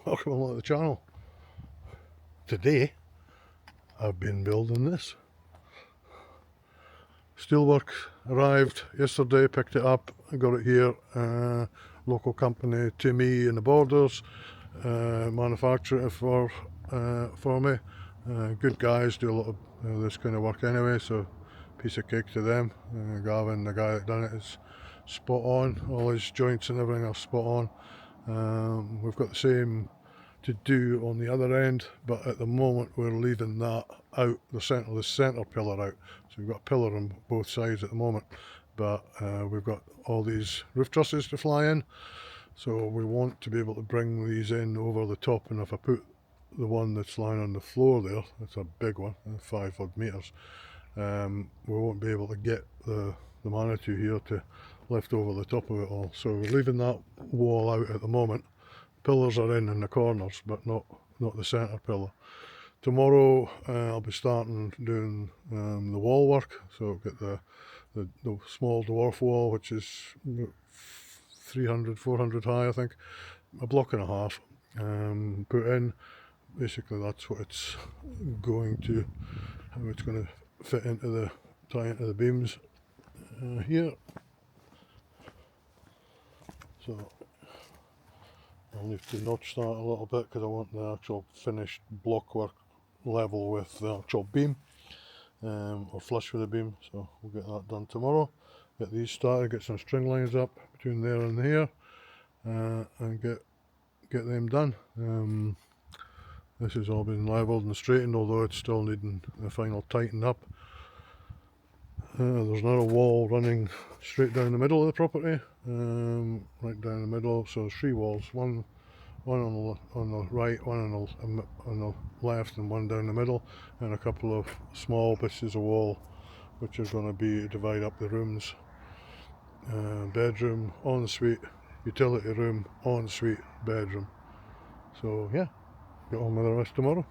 Welcome along to the channel. Today I've been building this. Steelwork arrived yesterday, picked it up, I got it here. Local company to me in the borders, manufacture it for me. Good guys, do a lot of this kind of work anyway, so piece of cake to them. Gavin, the guy that done it, is spot on. All his joints and everything are spot on. We've got the same to do on the other end, but at the moment we're leaving that out, the centre pillar out. So we've got a pillar on both sides at the moment, but we've got all these roof trusses to fly in, so we want to be able to bring these in over the top. And if I put the one that's lying on the floor there, it's a big one, 5 odd metres, we won't be able to get the Manitou here to lift over the top of it all. So we're leaving that wall out at the moment. Pillars are in the corners, but not the centre pillar. Tomorrow I'll be starting doing the wall work. So I'll get the small dwarf wall, which is 300, 400 high, I think, a block and a half, put in. Basically that's what it's going to, how it's going to fit into tie into the beams here. So I'll need to notch that a little bit because I want the actual finished block work level with the actual beam, or flush with the beam. So we'll get that done tomorrow. Get these started, get some string lines up between there and here, and get them done. This has all been levelled and straightened, although it's still needing the final tighten up. There's now a wall running straight down the middle of the property, right down the middle. So there's 3 walls, one on the right, one on the left, and one down the middle, and a couple of small pieces of wall which are going to be to divide up the rooms. Bedroom, ensuite, utility room, ensuite, bedroom. So yeah, get on with the rest tomorrow.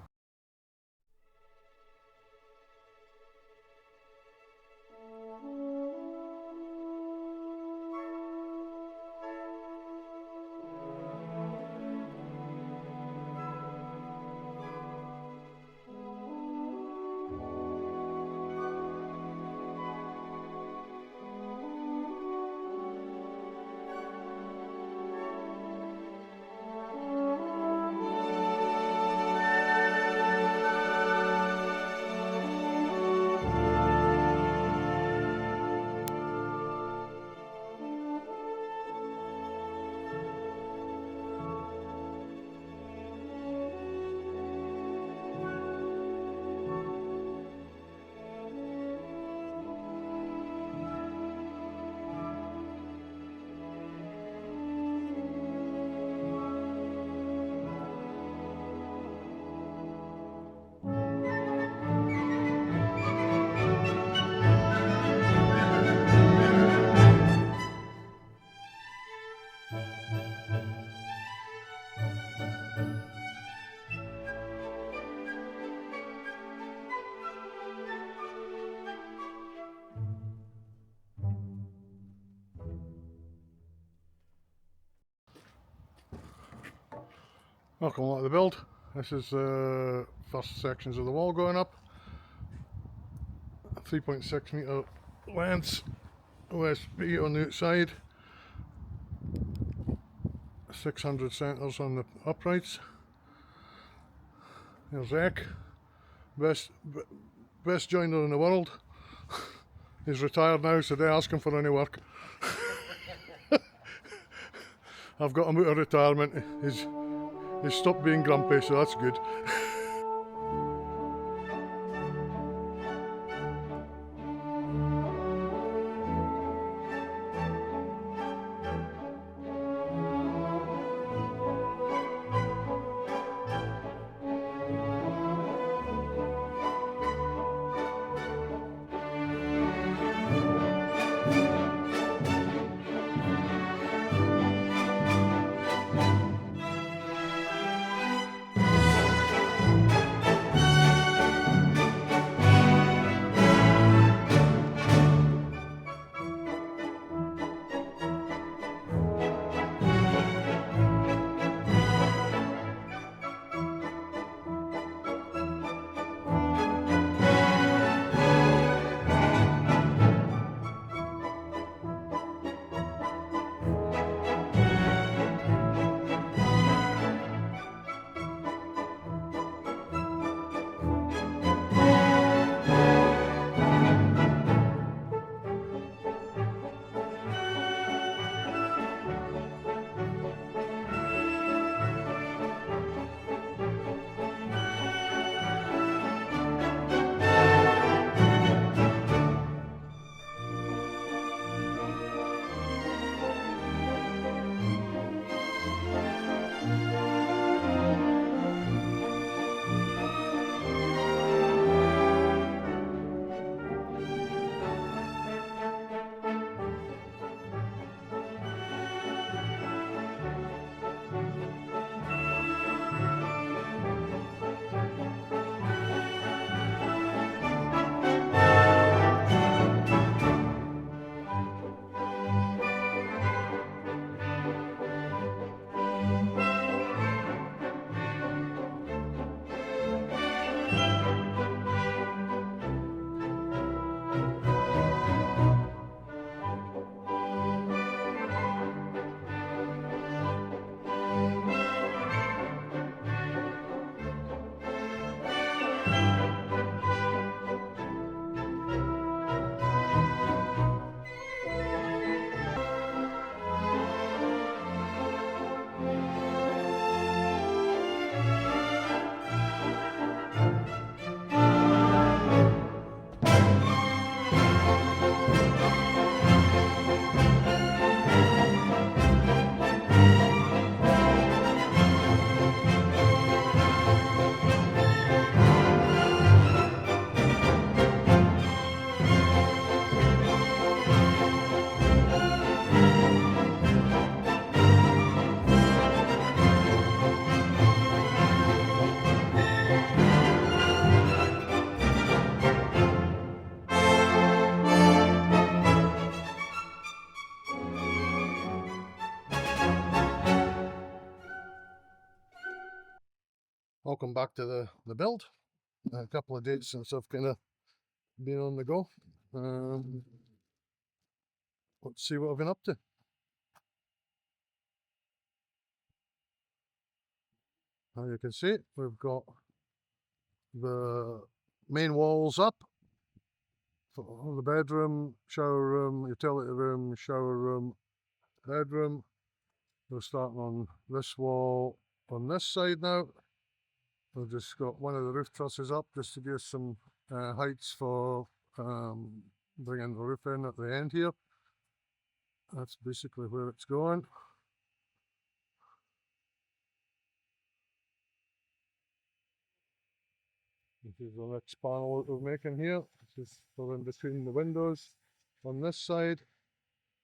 Welcome along to the build. This is first sections of the wall going up. 3.6 metre lengths, OSB on the outside, 600 centres on the uprights. There's Eck, best joiner in the world. He's retired now, so they ask him for any work. I've got him out of retirement. He's stopped being grumpy, so that's good. Welcome back to the build. A couple of days since I've kind of been on the go. Let's see what I've been up to. Now you can see we've got the main walls up for the bedroom, shower room, utility room, shower room, bedroom. We're starting on this wall on this side now. We've just got one of the roof trusses up just to give some heights for bringing the roof in at the end here. That's basically where it's going. This is the next panel that we're making here. This is for in between the windows. On this side,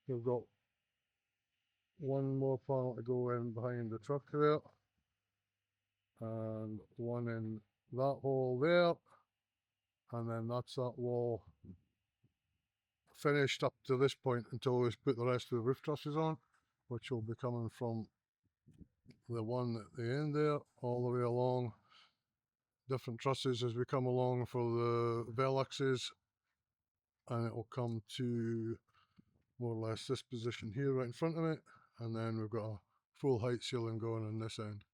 we've got one more panel to go in behind the truck there, and one in that hole there, and then that's that wall finished up to this point until we put the rest of the roof trusses on, which will be coming from the one at the end there all the way along. Different trusses as we come along for the velluxes, and it will come to more or less this position here right in front of it, and then we've got a full height ceiling going on this end.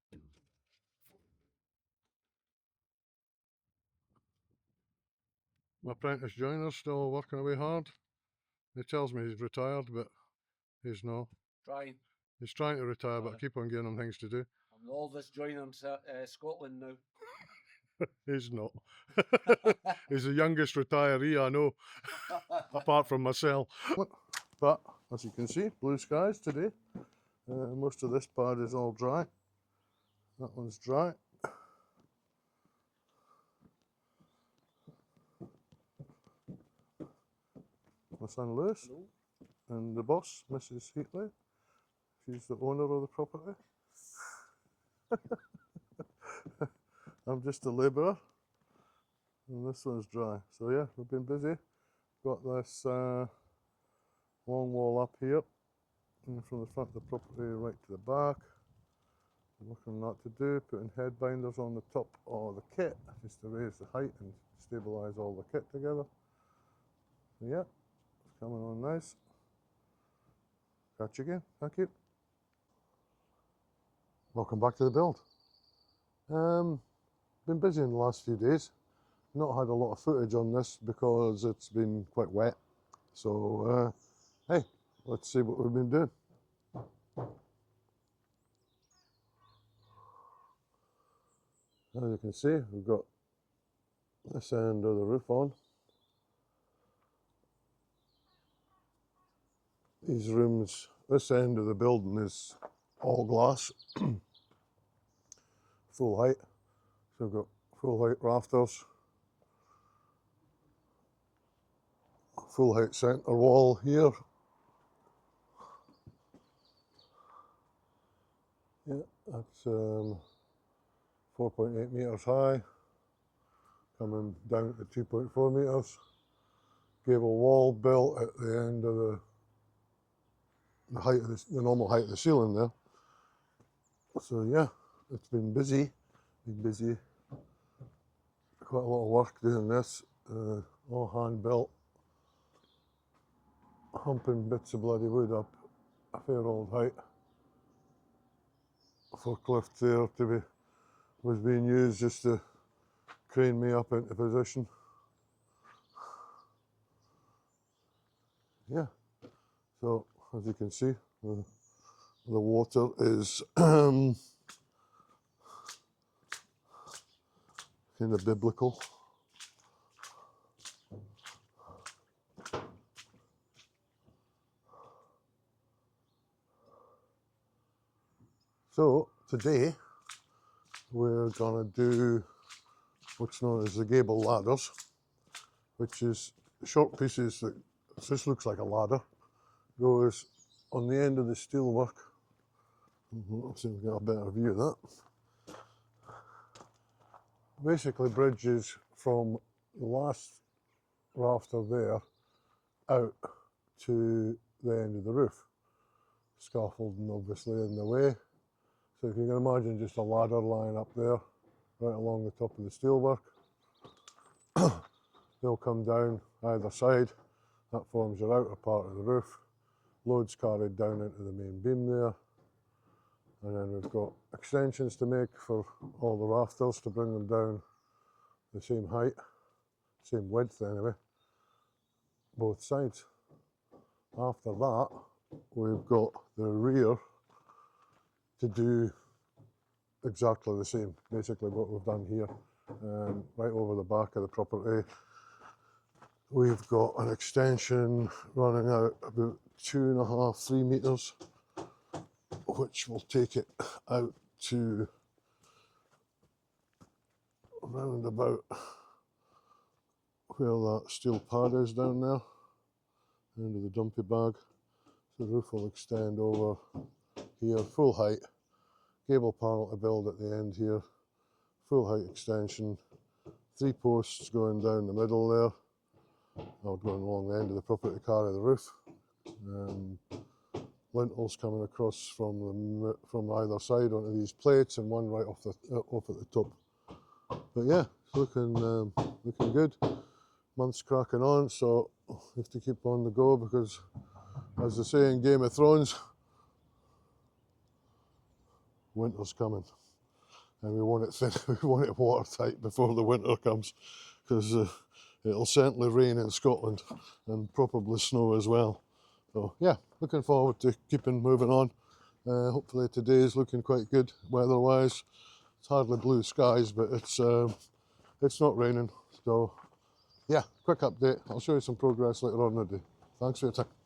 My apprentice joiner's still working away hard. He tells me he's retired, but he's not. Trying. He's trying to retire, but I keep on giving him things to do. I'm the oldest joiner in Scotland now. He's not. He's the youngest retiree I know, apart from myself. But as you can see, blue skies today. Most of this part is all dry. That one's dry. My son Lewis. Hello. And the boss, Mrs. Heatley. She's the owner of the property. I'm just a labourer, and this one's dry. So yeah, we've been busy. Got this long wall up here, and from the front of the property right to the back. Working on that to do, putting head binders on the top of the kit, just to raise the height and stabilise all the kit together. So yeah, it's coming on nice. Catch you again, thank you. Welcome back to the build. Been busy in the last few days. Not had a lot of footage on this because it's been quite wet. So hey, let's see what we've been doing. As you can see, we've got this end of the roof on. These rooms, this end of the building is all glass, full height. So we've got full height rafters, full height centre wall here. Yeah, that's 4.8 metres high, coming down to 2.4 metres. Gable wall built at the end of the height of the normal height of the ceiling there. So yeah, it's been busy, quite a lot of work doing this, all hand built, humping bits of bloody wood up a fair old height. Forklift there was being used just to crane me up into position. Yeah, so as you can see, the water is kind of biblical. So today we're gonna do what's known as the gable ladders, which is short pieces that this looks like a ladder, goes on the end of the steel work. Let's see if we get a better view of that. Basically bridges from the last rafter there out to the end of the roof. Scaffolding obviously in the way. So if you can imagine just a ladder lying up there, right along the top of the steelwork. They'll come down either side. That forms your outer part of the roof. Loads carried down into the main beam there. And then we've got extensions to make for all the rafters to bring them down the same height, same width anyway, both sides. After that, we've got the rear to do exactly the same, basically what we've done here. Right over the back of the property, we've got an extension running out about 2.5, 3 metres, which will take it out to around about where that steel pad is down there, into the dumpy bag. So the roof will extend over here, full height, gable panel to build at the end here, full height extension, 3 posts going down the middle there, or going along the end of the property to carry the roof. Lintels coming across from either side onto these plates, and one right off at the top. But yeah, it's looking good. Month's cracking on, so we have to keep on the go because, as they say in Game of Thrones, winter's coming, and we want it thin, we want it watertight before the winter comes, because it'll certainly rain in Scotland and probably snow as well. So yeah, looking forward to keeping moving on. Hopefully today's looking quite good weather-wise. It's hardly blue skies, but it's not raining. So yeah, quick update. I'll show you some progress later on in the day. Thanks for your time.